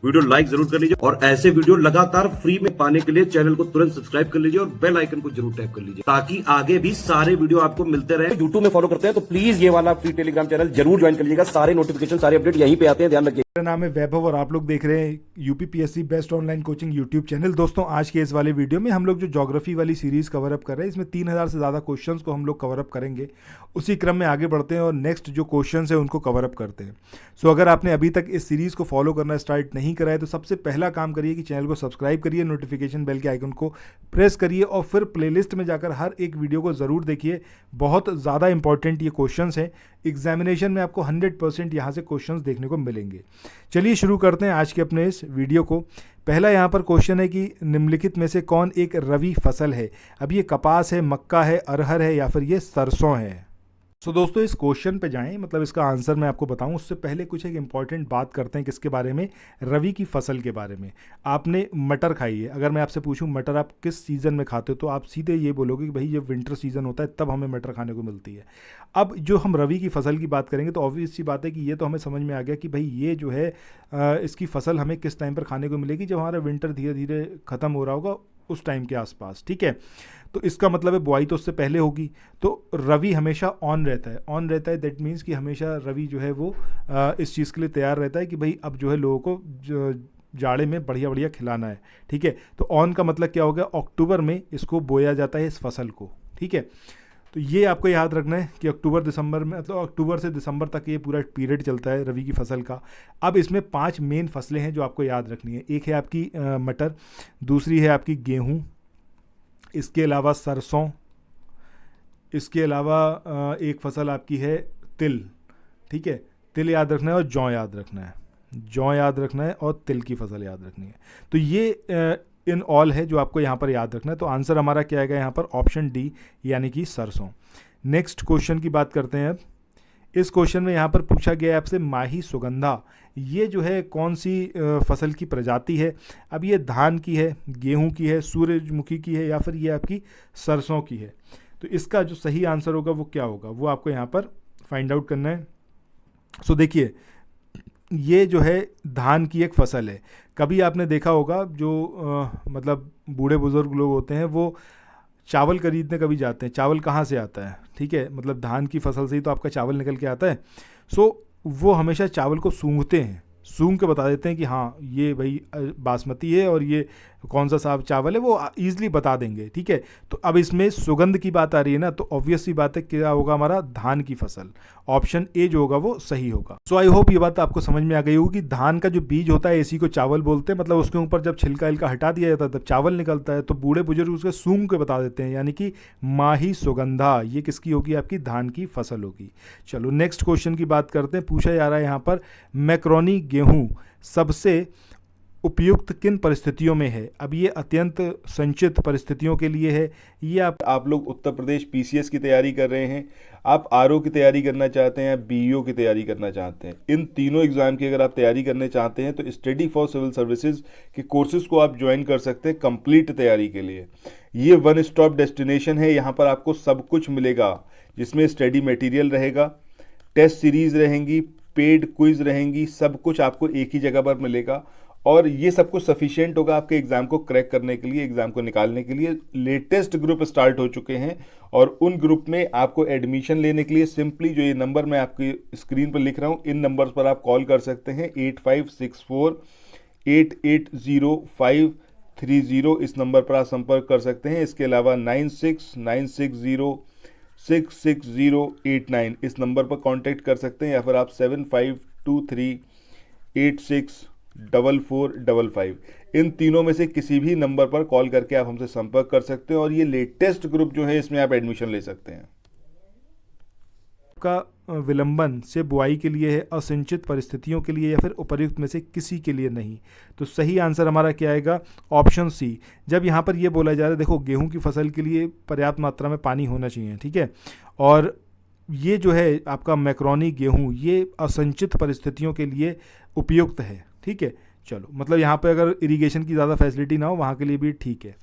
Video like जरूर कर लीजिए और ऐसे वीडियो लगातार फ्री में पाने के लिए चैनल को तुरंत सब्सक्राइब कर लीजिए और बेल आइकन को जरूर टैप कर लीजिए ताकि आगे भी सारे वीडियो आपको मिलते रहे। यूट्यूब में फॉलो करते हैं तो प्लीज ये वाला फ्री टेलीग्राम चैनल जरूर ज्वाइन कर लीजिएगा। सारे नोटिफिकेशन सारे अपडेट यहीं पे आते हैं, ध्यान रखिए। मेरा नाम है वैभव और आप लोग देख रहे हैं UPPSC best online coaching YouTube channel. दोस्तों आज के इस वाले वीडियो में हम लोग जो ज्योग्राफी वाली सीरीज कवर अप कर रहे हैं, इसमें 3000 से ज़्यादा क्वेश्चंस को हम लोग कवर अप करेंगे। उसी क्रम में आगे बढ़ते हैं और नेक्स्ट जो क्वेश्चंस है उनको कवर अप करते हैं। सो अगर आपने अभी तक इस सीरीज़ को फॉलो करना स्टार्ट नहीं करा है तो सबसे पहला काम करिए कि चैनल को सब्सक्राइब करिए, नोटिफिकेशन बेल के आइकन को प्रेस करिए और फिर प्लेलिस्ट में जाकर हर एक वीडियो को ज़रूर देखिए। बहुत ज़्यादा इंपॉर्टेंट ये क्वेश्चंस हैं, एग्जामिनेशन में आपको 100% यहाँ से क्वेश्चंस देखने को मिलेंगे। चलिए शुरू करते हैं आज के अपने इस वीडियो को। पहला यहाँ पर क्वेश्चन है कि निम्नलिखित में से कौन एक रवि फसल है। अब ये कपास है, मक्का है, अरहर है या फिर ये सरसों है। सो दोस्तों इस क्वेश्चन पे जाएं, मतलब इसका आंसर मैं आपको बताऊं उससे पहले कुछ एक इंपॉर्टेंट बात करते हैं। किसके बारे में? रवि की फसल के बारे में। आपने मटर खाई है, अगर मैं आपसे पूछूं मटर आप किस सीज़न में खाते हो तो आप सीधे ये बोलोगे कि भाई ये विंटर सीज़न होता है तब हमें मटर खाने को मिलती है। अब जो हम रवि की फसल की बात करेंगे तो ऑब्वियस सी बात है कि ये तो हमें समझ में आ गया कि भाई ये जो है इसकी फसल हमें किस टाइम पर खाने को मिलेगी, जब हमारा विंटर धीरे धीरे ख़त्म हो रहा होगा उस टाइम के आसपास। ठीक है, तो इसका मतलब है बुआई तो उससे पहले होगी। तो रवि हमेशा ऑन रहता है, ऑन रहता है दैट मीन्स कि हमेशा रवि जो है वो इस चीज़ के लिए तैयार रहता है कि भाई अब जो है लोगों को जाड़े में बढ़िया बढ़िया खिलाना है। ठीक है, तो ऑन का मतलब क्या हो गया? अक्टूबर में इसको बोया जाता है इस फसल को। ठीक है, तो ये आपको याद रखना है कि अक्टूबर दिसंबर में, मतलब अक्टूबर से दिसंबर तक ये पूरा पीरियड चलता है रवि की फसल का। अब इसमें 5 मेन फसलें हैं जो आपको याद रखनी है। एक है आपकी मटर, दूसरी है आपकी गेहूँ, इसके अलावा सरसों, इसके अलावा एक फसल आपकी है तिल। ठीक है, तिल याद रखना है और जौ याद रखना है, जौ याद रखना है और तिल की फसल याद रखनी है। तो ये इन ऑल है जो आपको यहाँ पर याद रखना है। तो आंसर हमारा क्या आएगा यहाँ पर? ऑप्शन डी यानी कि सरसों। नेक्स्ट क्वेश्चन की बात करते हैं अब। इस क्वेश्चन में यहाँ पर पूछा गया है आपसे माही सुगंधा, ये जो है कौन सी फसल की प्रजाति है। अब ये धान की है, गेहूं की है, सूरजमुखी की है या फिर ये आपकी सरसों की है। तो इसका जो सही आंसर होगा वो क्या होगा, वो आपको यहाँ पर फाइंड आउट करना है। सो देखिए ये जो है धान की एक फसल है। कभी आपने देखा होगा जो मतलब बूढ़े बुजुर्ग लोग होते हैं वो चावल खरीदने कभी जाते हैं। चावल कहाँ से आता है? ठीक है, मतलब धान की फसल से ही तो आपका चावल निकल के आता है। सो वो हमेशा चावल को सूंघते हैं, सूंघ के बता देते हैं कि हाँ ये भाई बासमती है और ये कौन सा साफ चावल है, वो ईजिली बता देंगे। ठीक है, तो अब इसमें सुगंध की बात आ रही है ना, तो ऑब्वियस सी बात है क्या होगा हमारा? धान की फसल। ऑप्शन ए जो होगा वो सही होगा। सो आई होप ये बात आपको समझ में आ गई होगी कि धान का जो बीज होता है इसी को चावल बोलते हैं। मतलब उसके ऊपर जब छिलका इलका हटा दिया जाता है तब चावल निकलता है। तो बूढ़े बुजुर्ग उसके सूंघ के बता देते हैं, यानी कि माही सुगंधा ये किसकी होगी? आपकी धान की फसल होगी। चलो नेक्स्ट क्वेश्चन की बात करते हैं। पूछा जा रहा है यहाँ पर मैक्रोनी गेहूँ सबसे उपयुक्त किन परिस्थितियों में है। अब ये अत्यंत संचित परिस्थितियों के लिए है। ये आप लोग उत्तर प्रदेश पीसीएस की तैयारी कर रहे हैं, आप आरओ की तैयारी करना चाहते हैं, बीईओ की तैयारी करना चाहते हैं, इन तीनों एग्जाम की अगर आप तैयारी करने चाहते हैं तो स्टडी फॉर सिविल सर्विसेज के कोर्सेज को आप ज्वाइन कर सकते हैं कंप्लीट तैयारी के लिए। ये वन स्टॉप डेस्टिनेशन है, यहाँ पर आपको सब कुछ मिलेगा जिसमें स्टडी मटेरियल रहेगा, टेस्ट सीरीज रहेंगी, पेड क्विज रहेंगी, सब कुछ आपको एक ही जगह पर मिलेगा। और ये सब कुछ सफिशिएंट होगा आपके एग्जाम को क्रैक करने के लिए, एग्जाम को निकालने के लिए। लेटेस्ट ग्रुप स्टार्ट हो चुके हैं और उन ग्रुप में आपको एडमिशन लेने के लिए सिंपली जो ये नंबर मैं आपकी स्क्रीन पर लिख रहा हूँ, इन नंबर्स पर आप कॉल कर सकते हैं। 8564880530 इस नंबर पर आप संपर्क कर सकते हैं। इसके अलावा 9696066089 इस नंबर पर कांटेक्ट कर सकते हैं, या फिर आप 7523864455 इन तीनों में से किसी भी नंबर पर कॉल करके आप हमसे संपर्क कर सकते हैं और ये लेटेस्ट ग्रुप जो है इसमें आप एडमिशन ले सकते हैं। का विलंबन से बुआई के लिए है, असिंचित परिस्थितियों के लिए या फिर उपर्युक्त में से किसी के लिए नहीं। तो सही आंसर हमारा क्या आएगा? Option C. जब यहाँ पर ये बोला जा रहा है, देखो गेहूं की फसल के लिए पर्याप्त मात्रा में पानी होना चाहिए। ठीक है, और ये जो है आपका मैक्रोनी गेहूं ये असंचित परिस्थितियों के लिए उपयुक्त है। ठीक है, चलो, मतलब यहाँ पे अगर इरिगेशन की ज़्यादा फैसिलिटी ना हो वहाँ के लिए भी ठीक है।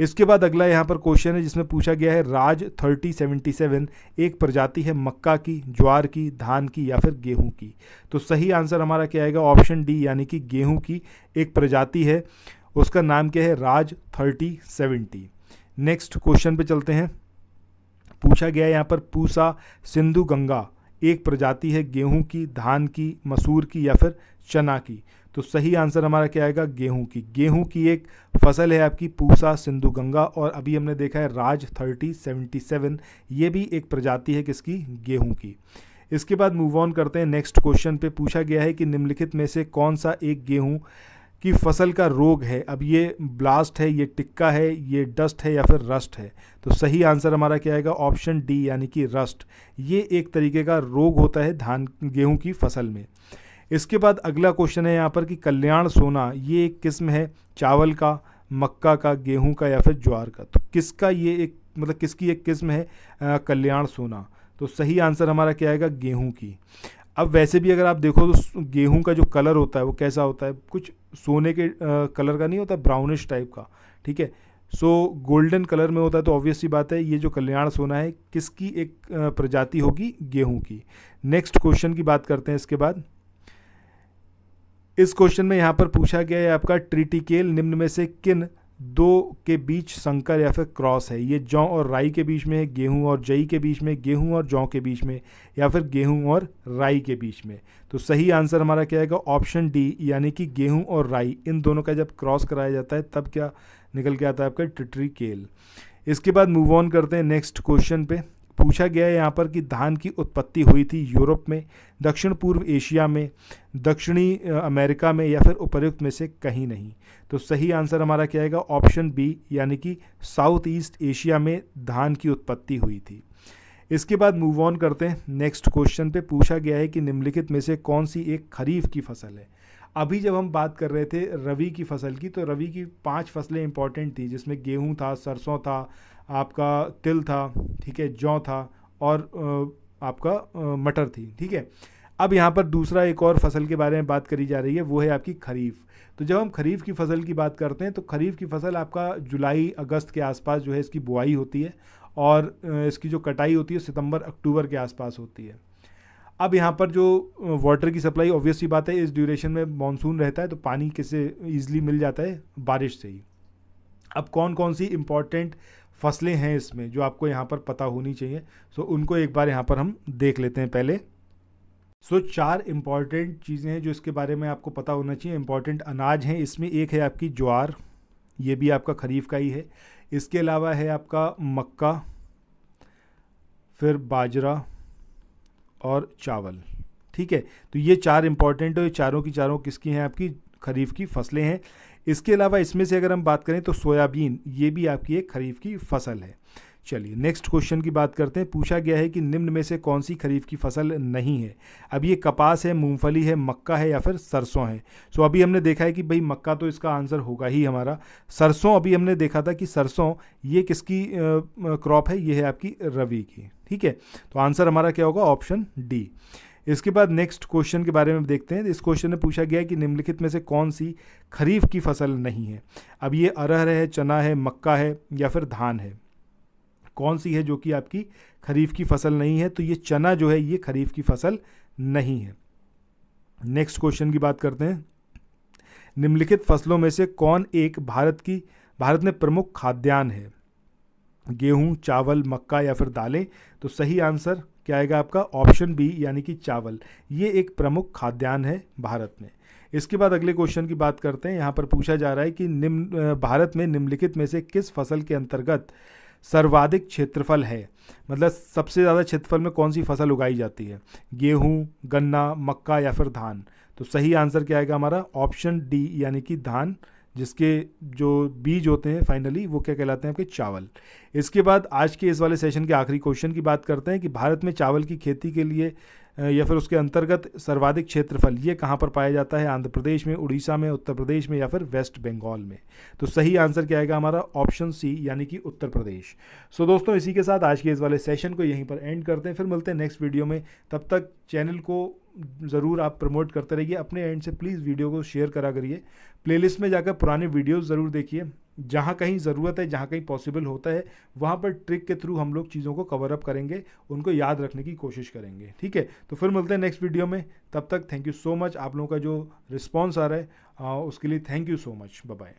इसके बाद अगला यहाँ पर क्वेश्चन है जिसमें पूछा गया है राज 3077 एक प्रजाति है मक्का की, ज्वार की, धान की या फिर गेहूं की। तो सही आंसर हमारा क्या आएगा? ऑप्शन डी, यानी कि गेहूं की एक प्रजाति है, उसका नाम क्या है? राज 3070। नेक्स्ट क्वेश्चन पे चलते हैं। पूछा गया है यहाँ पर पूसा सिंधु गंगा एक प्रजाति है गेहूं की, धान की, मसूर की या फिर चना की। तो सही आंसर हमारा क्या आएगा? गेहूं की। गेहूं की एक फसल है आपकी पूसा सिंधु गंगा, और अभी हमने देखा है राज 3077, ये भी एक प्रजाति है किसकी? गेहूं की। इसके बाद मूव ऑन करते हैं नेक्स्ट क्वेश्चन पे। पूछा गया है कि निम्नलिखित में से कौन सा एक गेहूं की फसल का रोग है? अब ये ब्लास्ट है, ये टिक्का है, ये डस्ट है या फिर रस्ट है? तो सही आंसर हमारा क्या आएगा? ऑप्शन डी, यानी कि रस्ट। ये एक तरीके का रोग होता है गेहूं की फसल में। इसके बाद अगला क्वेश्चन है यहाँ पर कि कल्याण सोना ये एक किस्म है चावल का, मक्का का, गेहूं का या फिर ज्वार का। तो किसका ये एक, मतलब किसकी एक किस्म है कल्याण सोना? तो सही आंसर हमारा क्या आएगा? गेहूं की। अब वैसे भी अगर आप देखो तो गेहूं का जो कलर होता है वो कैसा होता है? कुछ सोने के कलर का नहीं होता, ब्राउनिश टाइप का, ठीक है। सो गोल्डन कलर में होता है। तो ऑब्वियस सी बात है ये जो कल्याण सोना है किसकी एक प्रजाति होगी? गेहूं की। नेक्स्ट क्वेश्चन की बात करते हैं इसके बाद। इस क्वेश्चन में यहाँ पर पूछा गया है आपका ट्रिटिकेल निम्न में से किन दो के बीच संकर या फिर क्रॉस है? ये जौ और राई के बीच में है, गेहूं और जई के बीच में, गेहूं और जौ के बीच में या फिर गेहूं और राई के बीच में। तो सही आंसर हमारा क्या आएगा? ऑप्शन डी, यानी कि गेहूं और राई इन दोनों का जब क्रॉस कराया जाता है तब क्या निकल के आता है? आपका ट्रिटिकेल। इसके बाद मूव ऑन करते हैं नेक्स्ट क्वेश्चन पे। पूछा गया है यहाँ पर कि धान की उत्पत्ति हुई थी यूरोप में, दक्षिण पूर्व एशिया में, दक्षिणी अमेरिका में या फिर उपर्युक्त में से कहीं नहीं। तो सही आंसर हमारा क्या आएगा? ऑप्शन बी, यानी कि साउथ ईस्ट एशिया में धान की उत्पत्ति हुई थी। इसके बाद मूव ऑन करते हैं नेक्स्ट क्वेश्चन पे। पूछा गया है कि निम्नलिखित में से कौन सी एक खरीफ की फसल है? अभी जब हम बात कर रहे थे रवि की फसल की, तो रवि की 5 फसलें इंपॉर्टेंट थी, जिसमें गेहूं था, सरसों था, आपका तिल था, ठीक है, जौ था और आपका मटर थी, ठीक है। अब यहाँ पर दूसरा एक और फसल के बारे में बात करी जा रही है, वो है आपकी खरीफ। तो जब हम खरीफ की फसल की बात करते हैं तो खरीफ की फसल आपका जुलाई अगस्त के आसपास जो है इसकी बुआई होती है, और इसकी जो कटाई होती है सितंबर अक्टूबर के आसपास होती है। अब यहाँ पर जो वाटर की सप्लाई, ऑब्वियस सी बात है इस ड्यूरेशन में मानसून रहता है तो पानी किससे ईजिली मिल जाता है? बारिश से ही। अब कौन कौन सी इंपॉर्टेंट फसलें हैं इसमें जो आपको यहाँ पर पता होनी चाहिए, सो उनको एक बार यहाँ पर हम देख लेते हैं पहले। सो 4 इंपॉर्टेंट चीज़ें हैं जो इसके बारे में आपको पता होना चाहिए। इंपॉर्टेंट अनाज हैं इसमें, एक है आपकी ज्वार, ये भी आपका खरीफ का ही है। इसके अलावा है आपका मक्का, फिर बाजरा और चावल, ठीक है। तो ये 4 इंपॉर्टेंट है, ये चारों की चारों किसकी हैं? आपकी खरीफ की फसलें हैं। इसके अलावा इसमें से अगर हम बात करें तो सोयाबीन, ये भी आपकी एक खरीफ की फसल है। चलिए नेक्स्ट क्वेश्चन की बात करते हैं। पूछा गया है कि निम्न में से कौन सी खरीफ की फसल नहीं है? अब ये कपास है, मूंगफली है, मक्का है या फिर सरसों है? सो अभी हमने देखा है कि भाई मक्का तो इसका आंसर होगा ही हमारा। सरसों अभी हमने देखा था कि सरसों ये किसकी क्रॉप है? ये है आपकी रवि की, ठीक है। तो आंसर हमारा क्या होगा? Option D. इसके बाद नेक्स्ट क्वेश्चन के बारे में देखते हैं। इस क्वेश्चन में पूछा गया है कि निम्नलिखित में से कौन सी खरीफ की फसल नहीं है? अब ये अरहर है, चना है, मक्का है या फिर धान है? कौन सी है जो कि आपकी खरीफ की फसल नहीं है? तो ये चना जो है ये खरीफ की फसल नहीं है। नेक्स्ट क्वेश्चन की बात करते हैं। निम्नलिखित फसलों में से कौन एक भारत में प्रमुख खाद्यान्न है? गेहूं, चावल, मक्का या फिर दालें? तो सही आंसर क्या आएगा आपका? ऑप्शन बी, यानी कि चावल। ये एक प्रमुख खाद्यान्न है भारत में। इसके बाद अगले क्वेश्चन की बात करते हैं। यहाँ पर पूछा जा रहा है कि भारत में निम्नलिखित में से किस फसल के अंतर्गत सर्वाधिक क्षेत्रफल है? मतलब सबसे ज़्यादा क्षेत्रफल में कौन सी फसल उगाई जाती है? गेहूं, गन्ना, मक्का या फिर धान? तो सही आंसर क्या आएगा हमारा? ऑप्शन डी, यानी कि धान, जिसके जो बीज होते हैं फाइनली वो क्या कहलाते हैं? आपके चावल। इसके बाद आज के इस वाले सेशन के आखिरी क्वेश्चन की बात करते हैं कि भारत में चावल की खेती के लिए या फिर उसके अंतर्गत सर्वाधिक क्षेत्रफल ये कहाँ पर पाया जाता है? आंध्र प्रदेश में, उड़ीसा में, उत्तर प्रदेश में या फिर वेस्ट बंगाल में? तो सही आंसर क्या आएगा हमारा? ऑप्शन सी यानी कि उत्तर प्रदेश। सो दोस्तों, इसी के साथ आज के इस वाले सेशन को यहीं पर एंड करते हैं, फिर मिलते हैं नेक्स्ट वीडियो में। तब तक चैनल को ज़रूर आप प्रमोट करते रहिए, अपने एंड से प्लीज़ वीडियो को शेयर करा करिए। प्लेलिस्ट में जाकर पुराने वीडियोस ज़रूर देखिए, जहाँ कहीं ज़रूरत है, जहाँ कहीं पॉसिबल होता है, वहाँ पर ट्रिक के थ्रू हम लोग चीज़ों को कवर अप करेंगे, उनको याद रखने की कोशिश करेंगे। ठीक है, तो फिर मिलते हैं नेक्स्ट वीडियो में। तब तक थैंक यू सो मच। आप लोगों का जो रिस्पॉन्स आ रहा है उसके लिए thank you so much. Bye bye.